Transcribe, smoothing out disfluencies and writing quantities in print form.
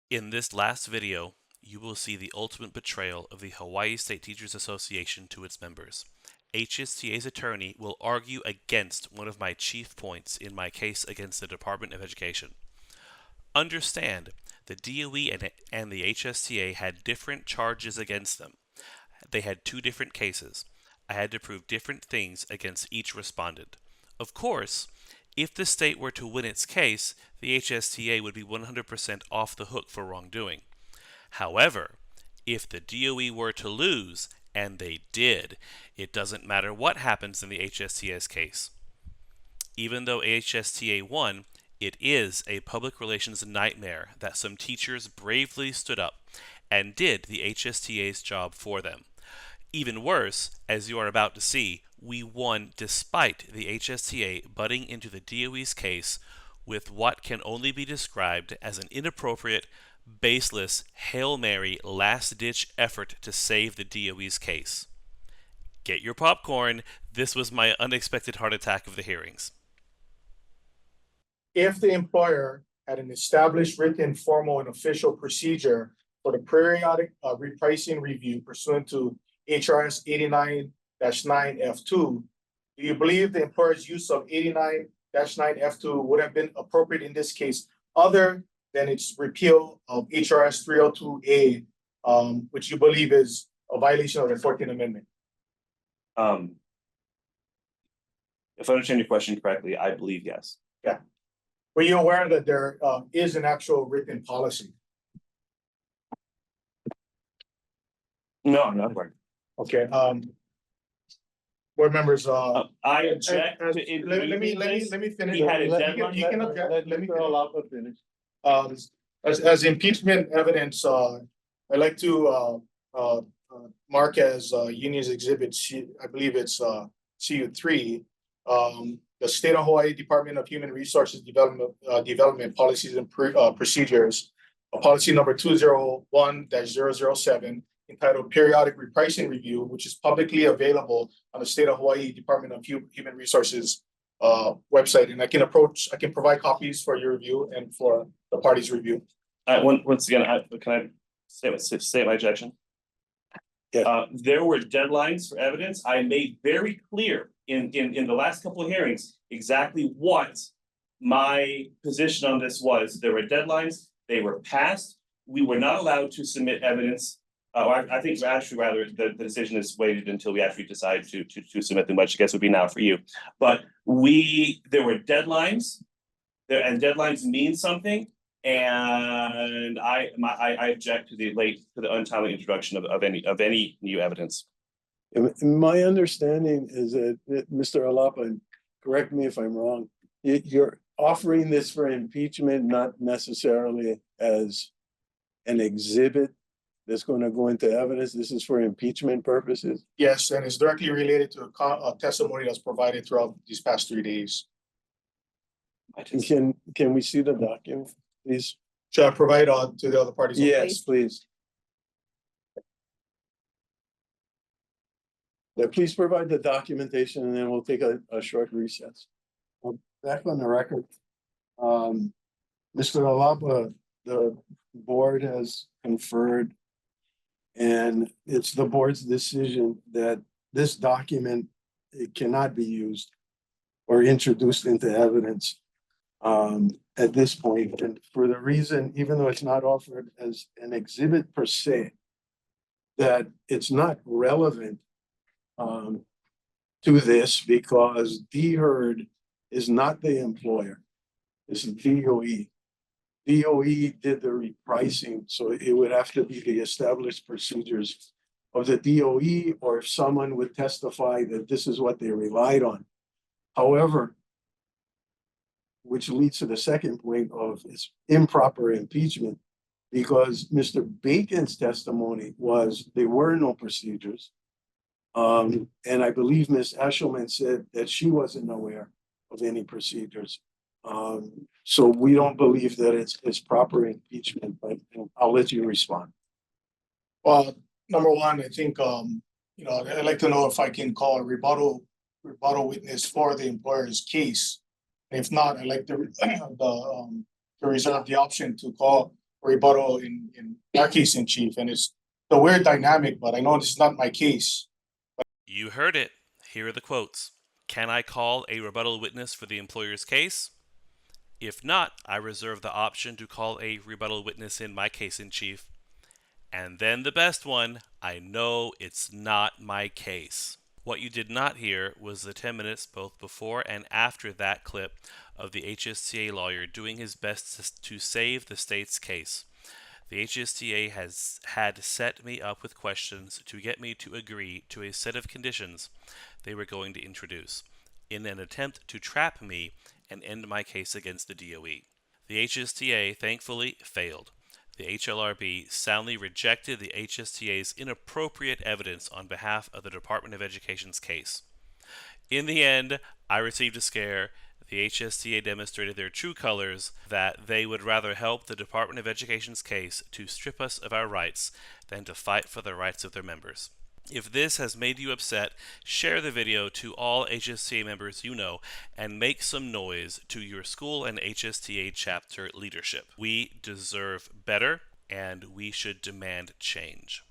In this last video, you will see the ultimate betrayal of the Hawaii State Teachers Association to its members. HSTA's attorney will argue against one of my chief points in my case against the Department of Education. Understand, the DOE and the HSTA had different charges against them. They had two different cases. I had to prove different things against each respondent. Of course, if the state were to win its case, the HSTA would be 100% off the hook for wrongdoing. However, if the DOE were to lose, and they did, it doesn't matter what happens in the HSTA's case. Even though HSTA won, it is a public relations nightmare that some teachers bravely stood up and did the HSTA's job for them. Even worse, as you are about to see, we won despite the HSTA butting into the DOE's case with what can only be described as an inappropriate, baseless, Hail Mary last-ditch effort to save the DOE's case. Get your popcorn. This was my unexpected heart attack of the hearings. If the employer had an established written, formal, and official procedure for the periodic repricing review pursuant to HRS 89-9F2, do you believe the employer's use of 89-9F2 would have been appropriate in this case, other than its repeal of HRS 302A, which you believe is a violation of the 14th Amendment? If I understand your question correctly, I believe yes. Yeah. Were you aware that there is an actual written policy? No, I'm not aware. Okay. Board members. I object. Let me finish. He had a Let me finish. As impeachment evidence, I'd like to mark as Union's Exhibit C, I believe it's CU3, the State of Hawaii Department of Human Resources Development Policies and Procedures, policy number 201-007, entitled Periodic Repricing Review, which is publicly available on the State of Hawaii Department of Human Resources website. And I can provide copies for your review and for the party's review. Once again, can I say my objection? Yeah. There were deadlines for evidence. I made very clear in the last couple of hearings exactly what my position on this was. There were deadlines, they were passed. We were not allowed to submit evidence. I think actually rather the decision is waited until we actually decide to submit them, which I guess would be now for you. But there were deadlines there, and deadlines mean something. And I object to the untimely introduction of any new evidence. My understanding is that Mr. Alapa, correct me if I'm wrong, you're offering this for impeachment, not necessarily as an exhibit that's going to go into evidence. This is for impeachment purposes. Yes, and it's directly related to a testimony that's provided throughout these past 3 days. Can we see the document, please? Should I provide to the other parties? Yes, please. Yeah, please provide the documentation and then we'll take a short recess. Back on the record, Mr. Alapa, the board has conferred, and it's the board's decision that this document, it cannot be used or introduced into evidence at this point. And for the reason, even though it's not offered as an exhibit per se, that it's not relevant to this, because DHERD is not the employer. It's the DOE. DOE did the repricing, so it would have to be the established procedures of the DOE, or if someone would testify that this is what they relied on. However, which leads to the second point of its improper impeachment, because Mr. Bacon's testimony was there were no procedures. And I believe Ms. Eshelman said that she wasn't aware of any procedures. So we don't believe that it's proper impeachment, but I'll let you respond. Well, number one, I think I'd like to know if I can call a rebuttal witness for the employer's case. If not, I'd like to reserve the option to call rebuttal in our case in chief, and it's a weird dynamic, but I know this is not my case. You heard it. Here are the quotes. Can I call a rebuttal witness for the employer's case? If not, I reserve the option to call a rebuttal witness in my case in chief. And then the best one, I know it's not my case. What you did not hear was the 10 minutes both before and after that clip of the HSTA lawyer doing his best to save the state's case. The HSTA has had set me up with questions to get me to agree to a set of conditions they were going to introduce, in an attempt to trap me and end my case against the DOE. The HSTA thankfully failed. The HLRB soundly rejected the HSTA's inappropriate evidence on behalf of the Department of Education's case. In the end, I received a scare. The HSTA demonstrated their true colors, that they would rather help the Department of Education's case to strip us of our rights than to fight for the rights of their members. If this has made you upset, share the video to all HSTA members you know and make some noise to your school and HSTA chapter leadership. We deserve better, and we should demand change.